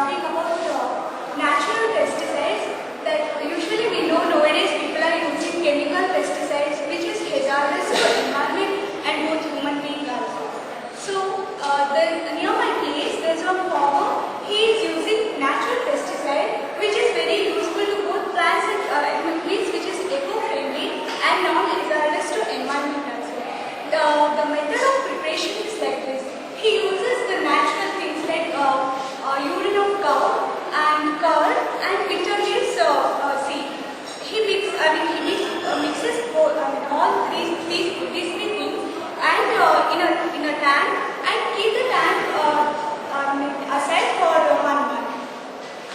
talking about natural pesticides. That usually we know nowadays people are using chemical pesticides, which is hazardous to environment and both human beings also. So near my place, there's a farmer. He is using natural pesticide, which is very useful to both plants and animals, which is eco-friendly and non-hazardous to environment also. The method of preparation is like this. He uses the natural things like urine of cow and curd and bitter leaves seed. He mixes all these three things and in a tank and keep the tank aside for 1 month.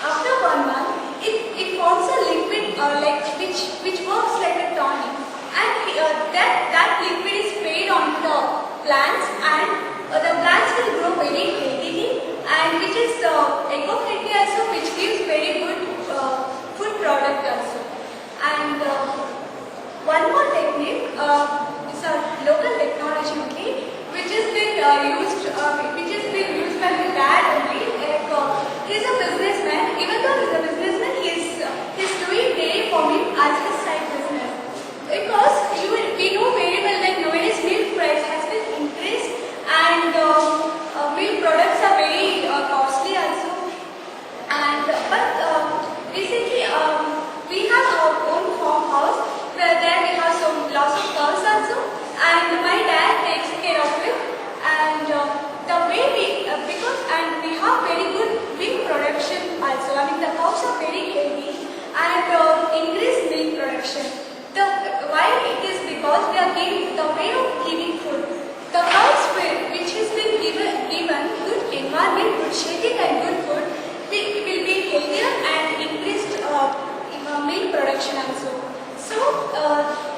After 1 month, it forms a liquid which works like a tonic, and that liquid is sprayed on the plants, and the plants will grow very healthily, and which is eco-friendly also, which gives very good food product also. And one more technique is a local technology only, which has been used by my dad only. He's a businessman. Even though he's a businessman, he's doing dairy farming as his side business. Because we know very well that nowadays milk price has been increased, and milk products are very costly also. And recently we have our own farmhouse where there we have some lots of cows also, and my dad takes care of it. And the way we have very good milk production also. I mean, the cows are very healthy and increase milk production. Why it is because we are giving the way of giving food. The cows which has been given good environment, good shading and good food, will be healthier and increased milk production also. So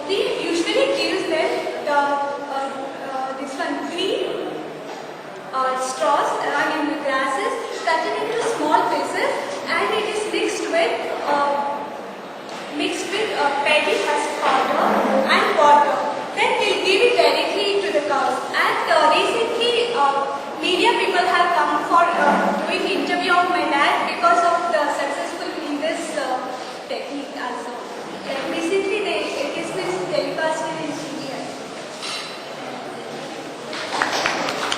we usually give them green straws, the grasses, cut it into small pieces, and it is mixed with paddy husk powder and water. Then we'll give it directly to the cows. And recently, media people have come for